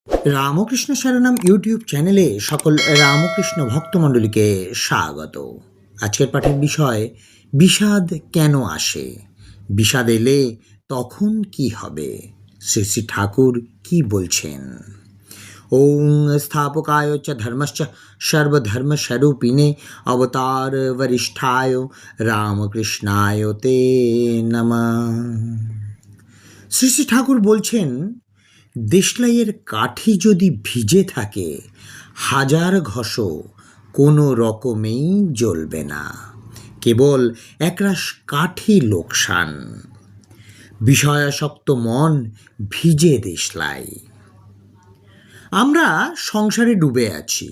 Ramakrishna শরণম YouTube চ্যানেলে সকল রামকৃষ্ণ ভক্তমণ্ডলীকে স্বাগত। আজকের পাঠের বিষয় বিষাদ কেন আসে, বিষাদ এলে তখন কি হবে, শ্রী শ্রী ঠাকুর কি বলছেন। ওং স্থাপকায় চ ধর্মশ্চ সর্বধর্মস্বরূপিণে অবতার বরিষ্ঠায় রামকৃষ্ণায় তে নমঃ। শ্রী শ্রী ঠাকুর বলছেন, দেশলাইয়ের কাঠি যদি ভিজে থাকে, হাজার ঘষো কোনো রকমেই জ্বলবে না, কেবল একরাশ কাঠি লোকসান। বিষয়াসক্ত মন ভিজে দেশলাই। আমরা সংসারে ডুবে আছি,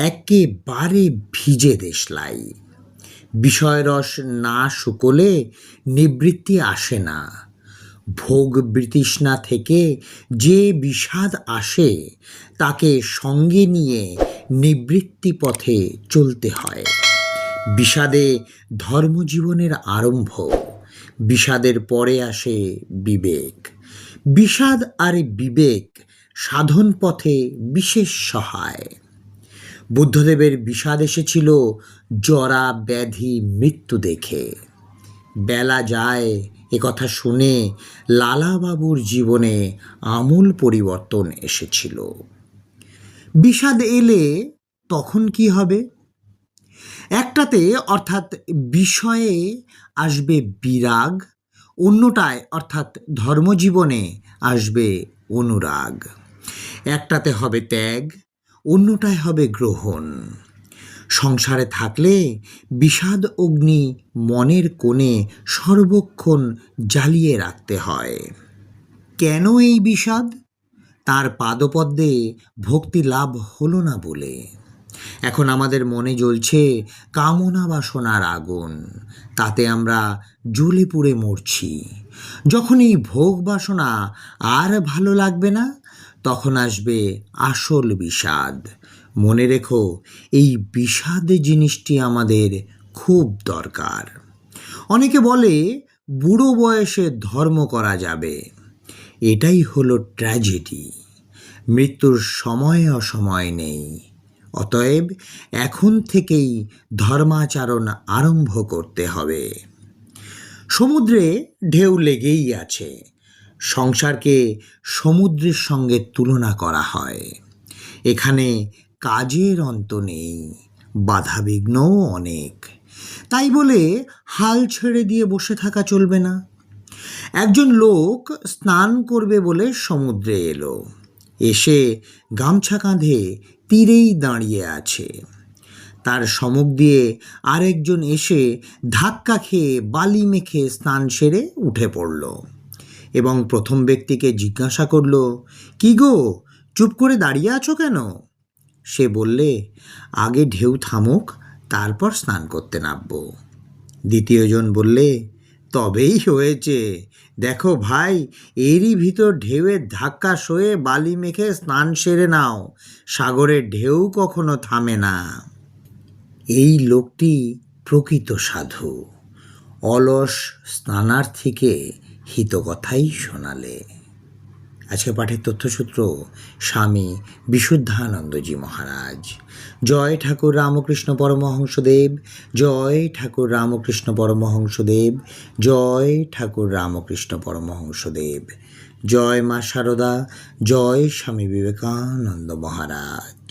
একেবারে ভিজে দেশলাই। বিষয়রস না শুকোলে নিবৃত্তি আসে না। ভোগ বিতৃষ্ণা থেকে যে বিষাদ আসে, তাকে সঙ্গে নিয়ে নিবৃত্তি পথে চলতে হয়। বিষাদে ধর্মজীবনের আরম্ভ, বিষাদের পরে আসে বিবেক। বিষাদ আর বিবেক সাধন পথে বিশেষ সহায়। বুদ্ধদেবের বিষাদ এসেছিল জরা ব্যাধি মৃত্যু দেখে। বেলা যায় একথা শুনে লালাবাবুর জীবনে আমূল পরিবর্তন এসেছিল। বিষাদ এলে তখন কি হবে? একটাতে অর্থাৎ বিষয়ে আসবে বিরাগ, অন্যটায় অর্থাৎ ধর্মজীবনে আসবে অনুরাগ। একটাতে হবে ত্যাগ, অন্যটায় হবে গ্রহণ। সংসারে থাকলে বিষাদ অগ্নি মনের কোণে সর্বক্ষণ জ্বালিয়ে রাখতে হয়। কেন এই বিষাদ? তার পাদপদ্মে ভক্তি লাভ হলো না বলে। এখন আমাদের মনে জ্বলছে কামনা বাসনার আগুন, তাতে আমরা জ্বলে পুড়ে মরছি। যখন এই ভোগ বাসনা আর ভালো লাগবে না, তখন আসবে আসল বিষাদ। মনে রেখো, এই বিষাদ জিনিসটি আমাদের খুব দরকার। অনেকে বলে বুড়ো বয়সে ধর্ম করা যাবে। এটাই হলো ট্র্যাজেডি। মৃত্যুর সময় অসময় নেই। অতএব এখন থেকেই ধর্মাচরণ আরম্ভ করতে হবে। সমুদ্রে ঢেউ লেগেই আছে। সংসারকে সমুদ্রের সঙ্গে তুলনা করা হয়। এখানে কাজের অন্ত নেই, বাধাবিঘ্নও অনেক। তাই বলে হাল ছেড়ে দিয়ে বসে থাকা চলবে না। একজন লোক স্নান করবে বলে সমুদ্রে এলো, এসে গামছা কাঁধে তীরেই দাঁড়িয়ে আছে। তার সম্মুখ দিয়ে আরেকজন এসে ধাক্কা খেয়ে বালি মেখে স্নান সেরে উঠে পড়ল এবং প্রথম ব্যক্তিকে জিজ্ঞাসা করল, কি গো, চুপ করে দাঁড়িয়ে আছো কেন? সে বললে, আগে ঢেউ থামুক, তারপর স্নান করতে নামব। দ্বিতীয়জন বললে, তবেই হয়েছে, দেখো ভাই, এরই ভিতর ঢেউয়ের ধাক্কা সয়ে বালি মেখে স্নান সেরে নাও, সাগরের ঢেউ কখনো থামে না। এই লোকটি প্রকৃত সাধু, অলস স্নানার্থীকে হিতকথাই শোনালে। আজকে পাঠের তথ্যসূত্র স্বামী বিশুদ্ধানন্দজি মহারাজ। জয় ঠাকুর রামকৃষ্ণ পরমহংসদেব, জয় ঠাকুর রামকৃষ্ণ পরমহংসদেব, জয় ঠাকুর রামকৃষ্ণ পরমহংসদেব। জয় মা শারদা, জয় স্বামী বিবেকানন্দ মহারাজ।